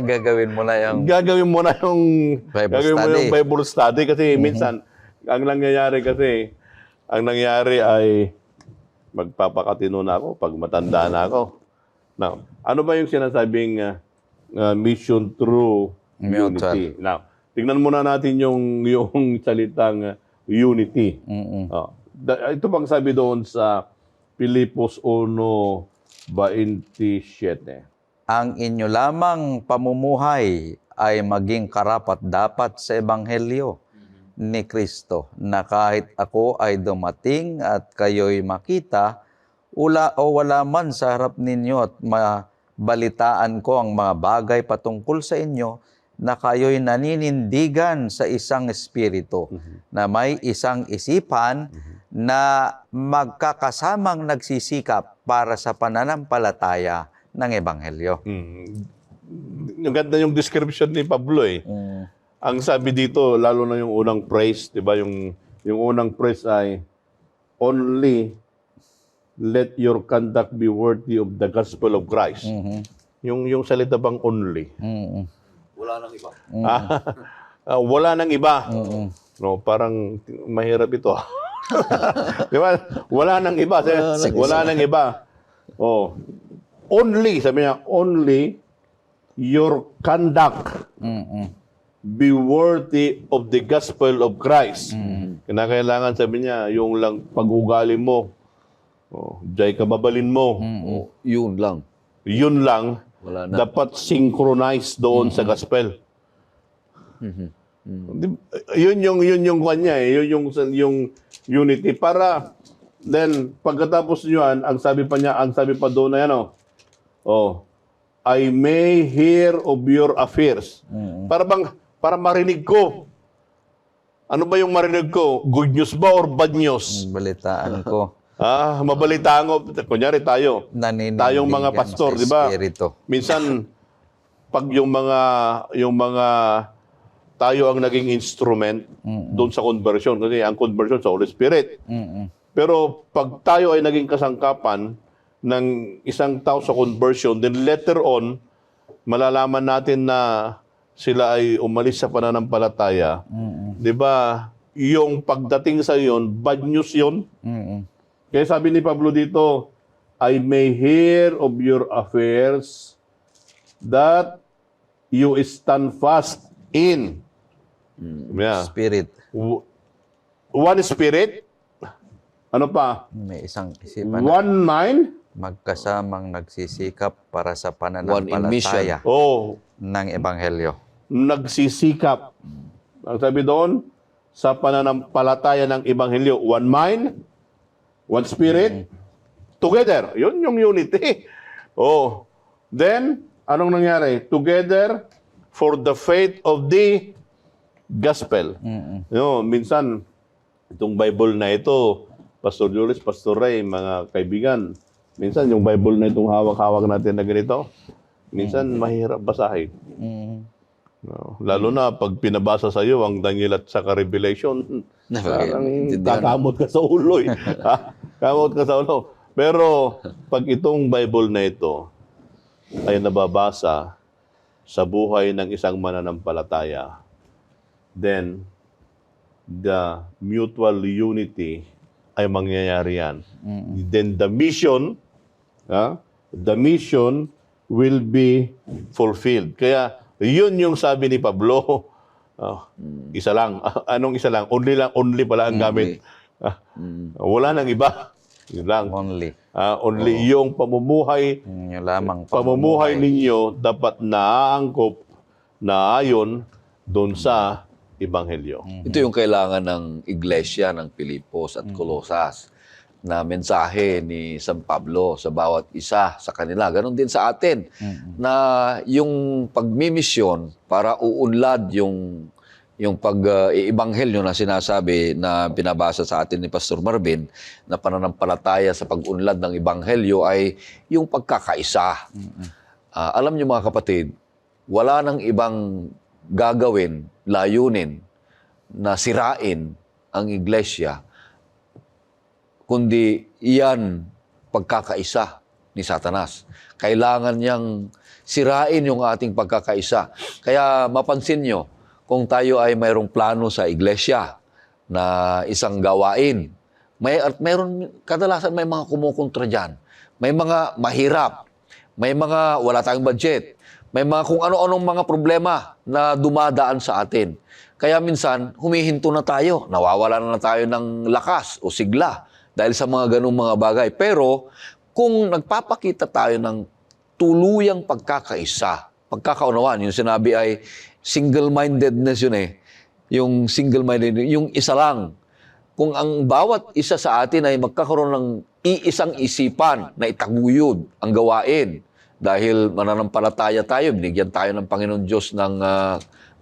Gagawin mo na yung gagawin mo na yung Bible study kasi minsan ang nangyayari ay magpapakatino na ako pag matanda na ako. Now, ano ba yung sinasabing mission through unity? Now, tingnan muna natin yung salitang unity. Ito bang sabi doon sa Filipos 1:27? ang inyo lamang pamumuhay ay maging karapat-dapat sa Ebanghelyo ni Kristo, na kahit ako ay dumating at kayo'y makita, wala man sa harap ninyo at mabalitaan ko ang mga bagay patungkol sa inyo, na kayo'y naninindigan sa isang espiritu, na may isang isipan, na magkakasamang nagsisikap para sa pananampalataya ng Ebanghelyo. Yung ganda yung description ni Pablo eh. Ang sabi dito, lalo na yung unang praise, di ba? Yung unang praise ay, only let your conduct be worthy of the gospel of Christ. Yung salita bang only? Wala nang iba. Wala nang iba. No, parang mahirap ito. Di ba? Wala nang iba. Wala nang iba. Oh. Only, sabi niya, only your conduct be worthy of the gospel of Christ. Kinakailangan, sabi niya, yung lang pag-ugali mo, jay kababalin mo, Yun lang. yun lang, Wala na. dapat synchronize doon sa gospel. Yun yung kanya eh, yun yung unity para then pagkatapos niyan, ang sabi pa doon na yan, I may hear of your affairs. Para marinig ko. Ano ba yung marinig ko? Good news ba or bad news? Balitaan ko. Mabalitaan ko. Kunyari tayong mga pastor, di ba? Minsan, pag yung mga tayo ang naging instrument doon sa conversion, kasi ang conversion sa Holy Spirit. Pero pag tayo ay naging kasangkapan ng isang tao sa conversion, then later on, malalaman natin na sila ay umalis sa pananampalataya. Di ba? Yung pagdating sa yon, bad news yon. Kaya sabi ni Pablo dito, I may hear of your affairs that you stand fast in. Spirit. One spirit. Ano pa? May isang isipan. One mind. Magkasamang nagsisikap para sa One in pananampalataya ng Ebanghelyo. Nagsisikap. Ang sabi doon, sa pananampalataya ng Ebanghelyo, one mind, one spirit, together. Yun yung unity. Then, anong nangyari? Together for the faith of the gospel. Minsan, itong Bible na ito, Pastor Julius, Pastor Ray, mga kaibigan, minsan yung Bible na itong hawak-hawak natin na ganito, minsan mahirap basahin. Lalo na pag pinabasa sa iyo ang Daniel at saka Revelation, parang kakamot ka sa ulo. Kamot ka sa ulo. Pero pag itong Bible na ito ay nababasa sa buhay ng isang mananampalataya, then the mutual unity ay mangyayari yan. Then the mission will be fulfilled. Kaya yun yung sabi ni Pablo. Isa lang. Anong isa lang? Only pala ang gamit. Wala nang iba. Yun lang. Only. Only yung pamumuhay. Yung lamang Pamumuhay ninyo dapat naaangkop na ayon doon sa Ebanghelyo. Ito yung kailangan ng Iglesia ng Filipos at Colosas na mensahe ni San Pablo sa bawat isa sa kanila. Ganon din sa atin na yung pagmimisyon para uunlad yung pag-iibanghelyo na sinasabi na binabasa sa atin ni Pastor Marvin na pananampalataya sa pag-unlad ng ibanghelyo ay yung pagkakaisa. Alam niyo mga kapatid, wala nang ibang gagawin, layunin na sirain ang iglesia kundi iyan pagkakaisa ni Satanas. Kailangan niyang sirain yung ating pagkakaisa. Kaya mapansin nyo, kung tayo ay mayroong plano sa iglesia na isang gawain, kadalasan may mga kumukontra dyan. May mga mahirap, may mga wala tayong budget, may mga kung ano-anong mga problema na dumadaan sa atin. Kaya minsan, humihinto na tayo, nawawala na tayo ng lakas o sigla dahil sa mga ganung mga bagay. Pero kung nagpapakita tayo ng tuluyang pagkakaisa, pagkakaunawaan, yung sinabi ay single-mindedness yun eh. Yung single-minded, yung isa lang. Kung ang bawat isa sa atin ay magkakaroon ng iisang isipan na itaguyod ang gawain dahil mananampalataya tayo, binigyan tayo ng Panginoon Diyos ng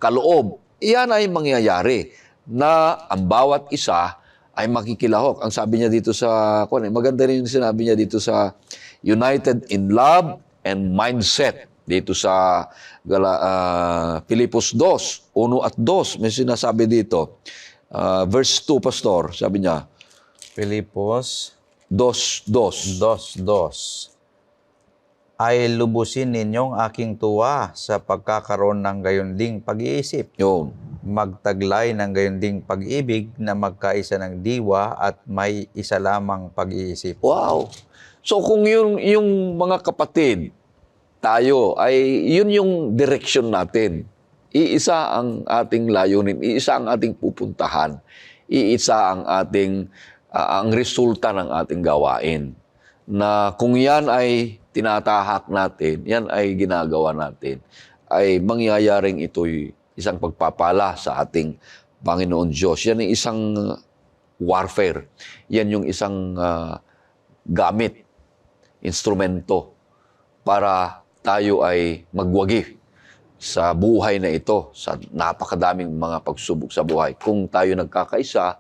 kaloob, iyan ay mangyayari na ang bawat isa ay makikilahok. Ang sabi niya dito sa, maganda rin yung sinabi niya dito sa united in love and mindset. Dito sa Filipos 2, 1 at 2, may sinasabi dito. Verse 2, Pastor, sabi niya. Filipos 2:2. 2:2. Ay lubusin ninyong aking tuwa sa pagkakaroon ng gayunding pag-iisip. Yun. Magtaglay ng gayunding pag-ibig na magkaisa ng diwa at may isa lamang pag-iisip. Wow. So kung yung mga kapatid, tayo, ay yun yung direction natin. Iisa ang ating layunin, iisa ang ating pupuntahan, iisa ang ating, ang resulta ng ating gawain. Na kung yan ay tinatahak natin, yan ay ginagawa natin, ay mangyayaring ito'y isang pagpapala sa ating Panginoon Diyos. Yan ay isang warfare. Yan yung isang gamit, instrumento para tayo ay magwagi sa buhay na ito, sa napakadaming mga pagsubok sa buhay. Kung tayo nagkakaisa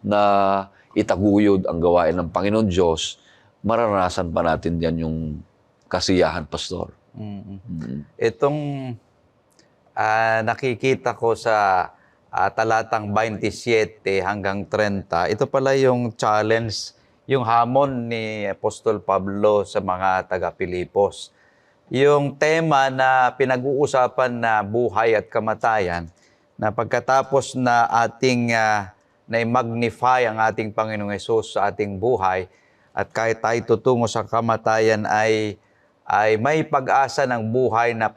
na itaguyod ang gawain ng Panginoon Diyos, mararanasan pa natin yan yung kasiyahan, Pastor. Itong nakikita ko sa talatang 27 hanggang 30, ito pala yung challenge, yung hamon ni Apostol Pablo sa mga taga-Pilipos. Yung tema na pinag-uusapan na buhay at kamatayan, na pagkatapos na ating na-magnify ang ating Panginoong Hesus sa ating buhay, at kahit tayo tutungo sa kamatayan ay may pag-asa ng buhay na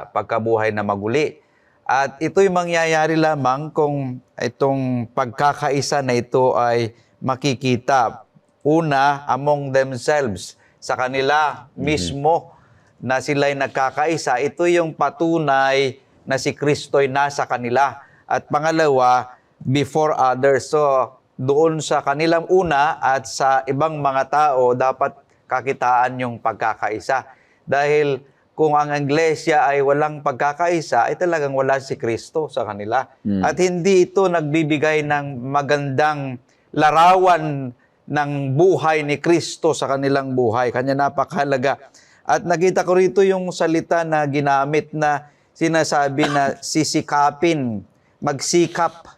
pagkabuhay na maguli. At ito'y mangyayari lamang kung itong pagkakaisa na ito ay makikita una among themselves, sa kanila mismo na sila'y nagkakaisa. Ito yung patunay na si Kristo'y nasa kanila. At pangalawa, before others. So, doon sa kanilang una at sa ibang mga tao, dapat kakitaan yung pagkakaisa. Dahil kung ang iglesia ay walang pagkakaisa, ay talagang wala si Kristo sa kanila. At hindi ito nagbibigay ng magandang larawan ng buhay ni Kristo sa kanilang buhay. Kanya napakahalaga. At nakita ko rito yung salita na ginamit na sinasabi na sisikapin, magsikap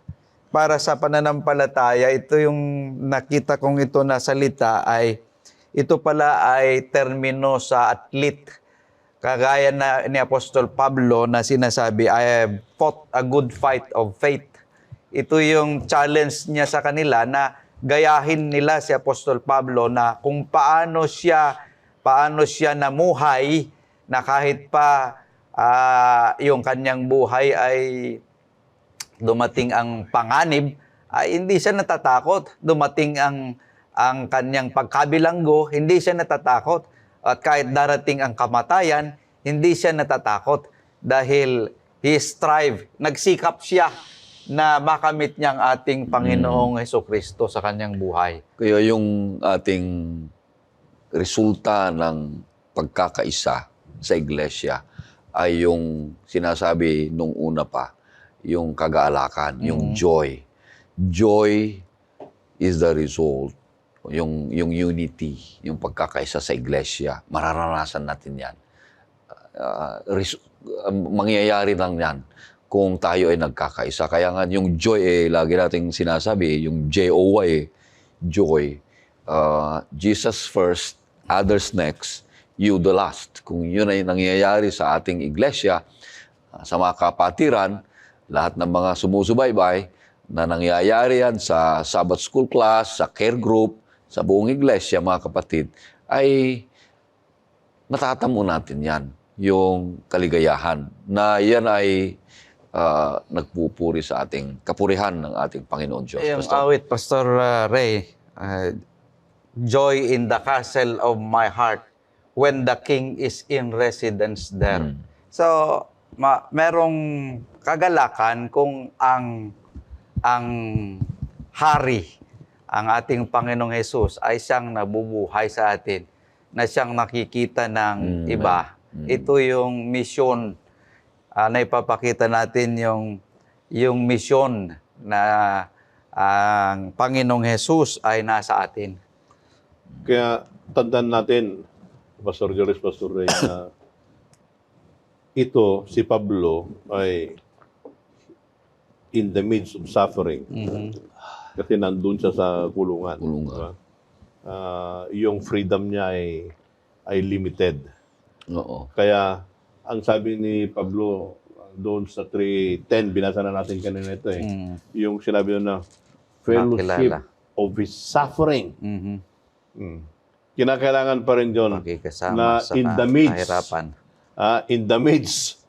para sa pananampalataya. Ito yung nakita kong ito na salita ay, ito pala ay termino sa athlete. Kagaya na ni Apostol Pablo na sinasabi, I have fought a good fight of faith. Ito yung challenge niya sa kanila na gayahin nila si Apostol Pablo na kung paano siya namuhay na kahit pa yung kanyang buhay ay dumating ang panganib, ay hindi siya natatakot. Dumating ang kanyang pagkabilanggo, hindi siya natatakot. At kahit darating ang kamatayan, hindi siya natatakot dahil he strive, nagsikap siya na makamit niyang ating Panginoong Hesukristo sa kanyang buhay. Kaya yung ating resulta ng pagkakaisa sa iglesia ay yung sinasabi nung una pa, yung kagaalakan, yung joy. Joy is the result, yung unity, yung pagkakaisa sa iglesia. Mararanasan natin yan. Mangyayari lang yan kung tayo ay nagkakaisa. Kaya nga yung joy, lagi nating sinasabi, yung J-O-Y, joy, Jesus first, others next, you the last. Kung yun ay nangyayari sa ating iglesia, sa mga kapatiran, lahat ng mga sumusubaybay na nangyayari yan sa Sabbath School class, sa care group, sa buong iglesia, mga kapatid, ay natatamo natin yan, yung kaligayahan, na yan ay nagpupuri sa ating kapurihan ng ating Panginoon Diyos. Yung Pastor. awit, Pastor Ray, joy in the castle of my heart when the king is in residence there. So, merong kagalakan kung ang hari, ang ating Panginoong Jesus ay siyang nabubuhay sa atin, na siyang nakikita ng iba. Ito yung misyon na ipapakita natin, yung misyon na ang Panginoong Jesus ay nasa atin. Kaya tandaan natin, Pastor Joris, Pastor Ray, na ito, si Pablo, ay in the midst of suffering. Kasi nandun siya sa kulungan. Diba? Yung freedom niya ay limited. Oo. Kaya, ang sabi ni Pablo, doon sa 3:10, binasa na natin kanina ito yung sinabi na, fellowship Nakilala. of his suffering. Kinakailangan pa rin yun Makikasama na sa in the midst, kahirapan. in the midst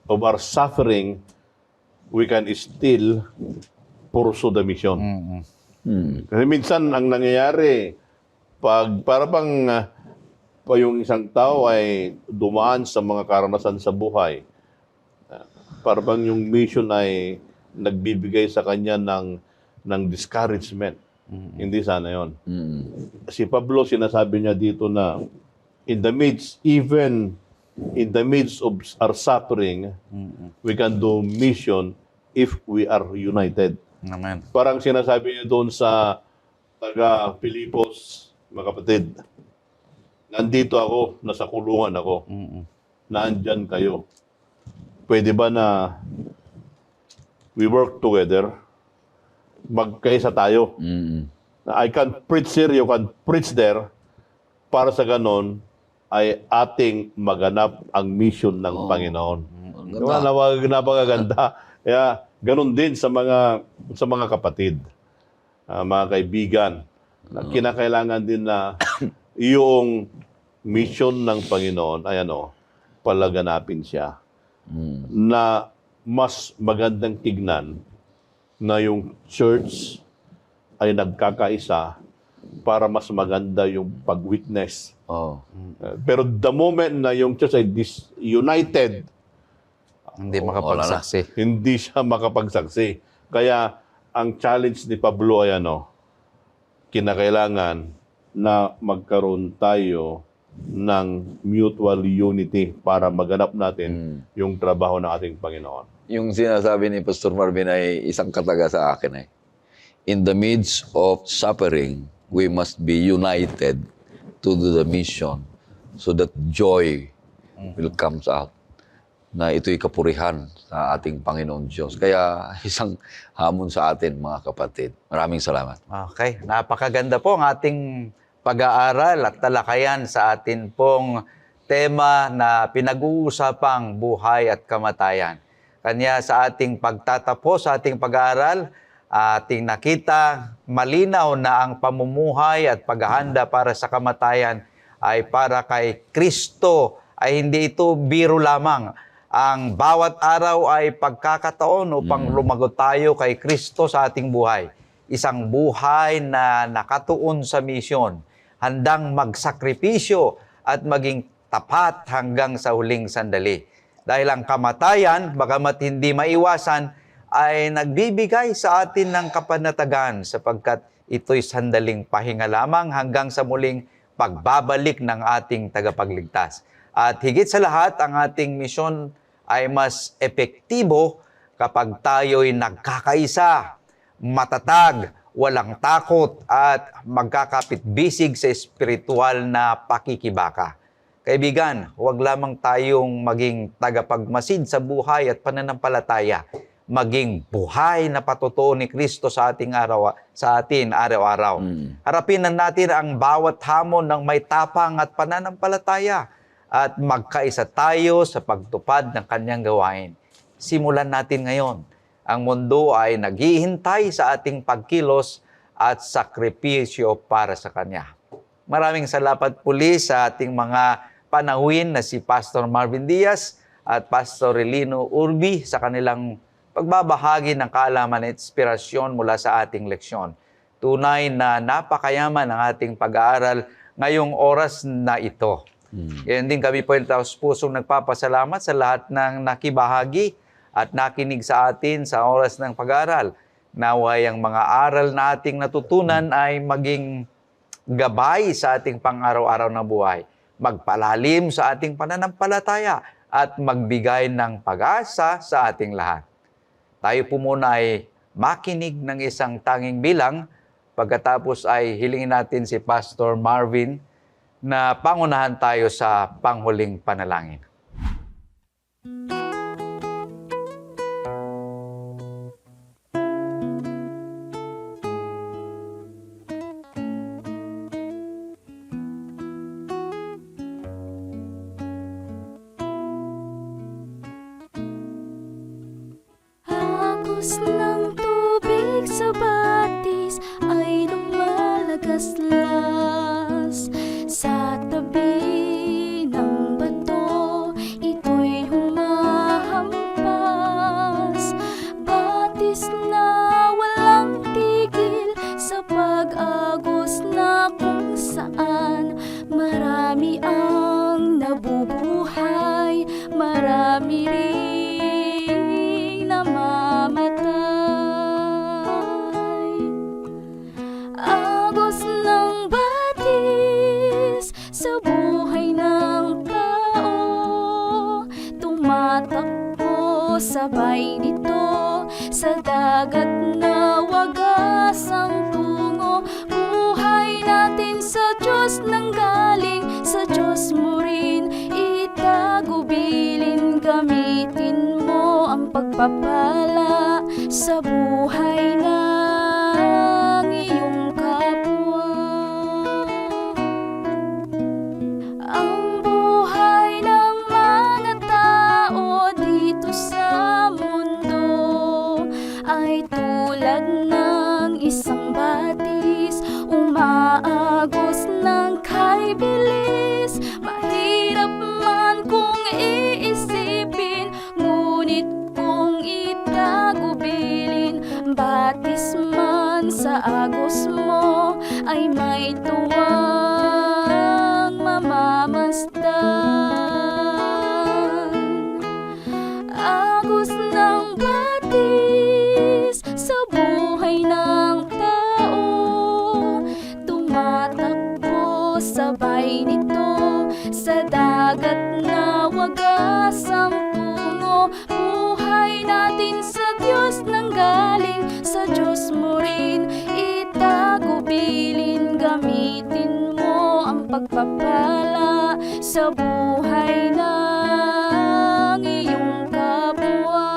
of our suffering, we can still pursue the mission. Kasi minsan, ang nangyayari, para bang pa yung isang tao ay dumaan sa mga karanasan sa buhay, para bang yung mission ay nagbibigay sa kanya ng discouragement. Hindi sana yon. Si Pablo, sinasabi niya dito na even in the midst of our suffering, we can do mission if we are united. Amen. Parang sinasabi niya doon sa taga Pilipos, mga kapatid, nandito ako, nasa kulungan ako, naandyan kayo. Pwede ba na we work together, magkaisa tayo? I can preach here, you can preach there, para sa ganon ay ating maganap ang mission ng Panginoon. Napakaganda. Kaya ganon din sa mga kapatid, mga kaibigan, na kinakailangan din na yung mission ng Panginoon ay palaganapin siya. Na mas magandang tignan na yung church ay nagkakaisa para mas maganda yung pag-witness. Pero the moment na yung church ay disunited, Hindi makapagsaksi. hindi siya makapagsaksi. Kaya ang challenge ni Pablo ay kinakailangan na magkaroon tayo ng mutual unity para maganap natin yung trabaho ng ating Panginoon. Yung sinasabi ni Pastor Marvin ay isang kataga sa akin. In the midst of suffering, we must be united to do the mission so that joy will come out. Na ito'y kapurihan sa ating Panginoon Diyos. Kaya isang hamon sa atin, mga kapatid. Maraming salamat. Okay, napakaganda po ang ating pag-aaral at talakayan sa atin pong tema na pinag-uusapang buhay at kamatayan. Kanya sa ating pagtatapos sa ating pag-aaral, ating nakita malinaw na ang pamumuhay at paghahanda para sa kamatayan ay para kay Kristo, ay hindi ito biro lamang. Ang bawat araw ay pagkakataon upang lumago tayo kay Kristo sa ating buhay. Isang buhay na nakatuon sa misyon, handang magsakripisyo at maging tapat hanggang sa huling sandali. Dahil ang kamatayan, bagamat hindi maiwasan, ay nagbibigay sa atin ng kapanatagan sapagkat ito'y sandaling pahinga lamang hanggang sa muling pagbabalik ng ating tagapagligtas. At higit sa lahat, ang ating misyon ay mas epektibo kapag tayo'y nagkakaisa, matatag, walang takot, at magkakapit-bisig sa espiritual na pakikibaka. Kaibigan, huwag lamang tayong maging tagapagmasid sa buhay at pananampalataya. maging buhay na patutuo ni Kristo sa atin araw-araw. Harapin na natin ang bawat hamon ng may tapang at pananampalataya at magkaisa tayo sa pagtupad ng kanyang gawain. Simulan natin ngayon. Ang mundo ay naghihintay sa ating pagkilos at sakripisyo para sa kanya. Maraming salamat puli sa ating mga panauhin na si Pastor Marvin Diaz at Pastor Relino Urbi sa kanilang pagbabahagi ng kaalaman at inspirasyon mula sa ating leksyon. Tunay na napakayaman ang ating pag-aaral ngayong oras na ito. Ngayon din kami po yung taos-pusong nagpapasalamat sa lahat ng nakibahagi at nakinig sa atin sa oras ng pag-aaral. Naway ang mga aral na ating natutunan ay maging gabay sa ating pang-araw-araw na buhay, magpalalim sa ating pananampalataya at magbigay ng pag-asa sa ating lahat. Tayo po muna ay makinig ng isang tanging bilang, pagkatapos ay hilingin natin si Pastor Marvin na pangunahan tayo sa panghuling panalangin. Agos ng tubig sa batis ay lumalagaslas sa tabi ng bato, ito'y humahampas. Batis na walang tigil sa pag-agos na kung saan marami ang nabubuhay, marami rin namamatay. Agos ng batis sa buhay ng tao, tumatakbo sabay nito sa dagat na wagas ang tungo. Buhay natin sa Diyos nanggaling, sa Diyos mo rin itagubilin. Gamitin mo ang pagpapala sa buhay ng iyong kapwa. Ang buhay ng mga tao dito sa mundo ay tulad ng isang batis, umaagos ng kay bilis. Mahirap man kung iisipin, ngunit kung itagubilin, batis man sa agos mo ay may tuwang mamamasdan. Agos ng batis sa buhay ng tao, tumatakbo sabay nito sa dagat na wagas ang tungo. Buhay natin sa Diyos nanggaling, sa Diyos mo rin itagubilin. Gamitin mo ang pagpapala sa buhay ng iyong kapwa.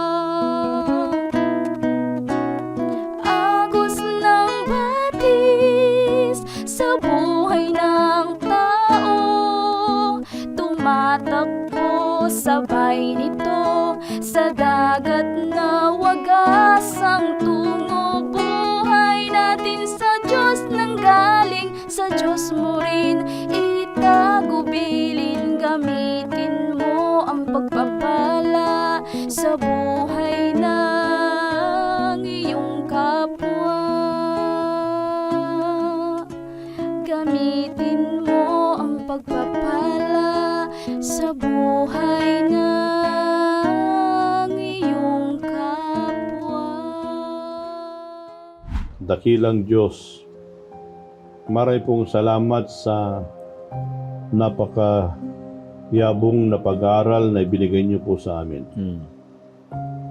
Agos ng batis sa buhay ng tao, tumatakbo sabay nito sa dagat na wagas ang tungo. Buhay natin sa Diyos nanggaling, sa Diyos mo rin itagubilin. Gamitin mo ang pagpapala sa buhay ng iyong kapwa. Gamitin mo ang pagpapala sa buhay ng iyong kapwa. Dakilang Diyos, maray pong salamat sa napakayabong na pag-aaral na ibinigay niyo po sa amin.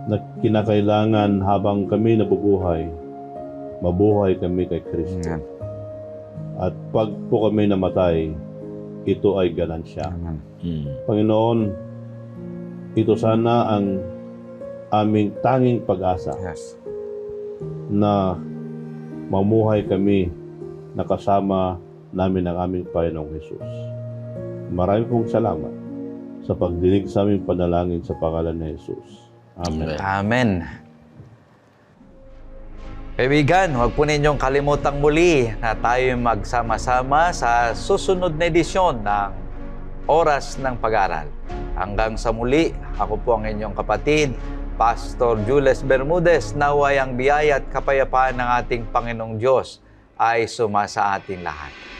Na kinakailangan habang kami nabubuhay, mabuhay kami kay Kristo. At pag po kami namatay, ito ay ganansya. Panginoon, ito sana ang aming tanging pag-asa Yes. na mamuhay kami na kasama namin ang aming Panginoong Jesus. Maraming pong salamat sa pagdinig sa aming panalangin sa pangalan ni Jesus. Amen. Amen. Kaibigan, huwag po ninyong kalimutang muli na tayo magsama-sama sa susunod na edisyon ng Oras ng Pag-aaral. Hanggang sa muli, ako po ang inyong kapatid, Pastor Jules Bermudez. Naway ang biyaya at kapayapaan ng ating Panginoong Diyos ay sumasa ating lahat.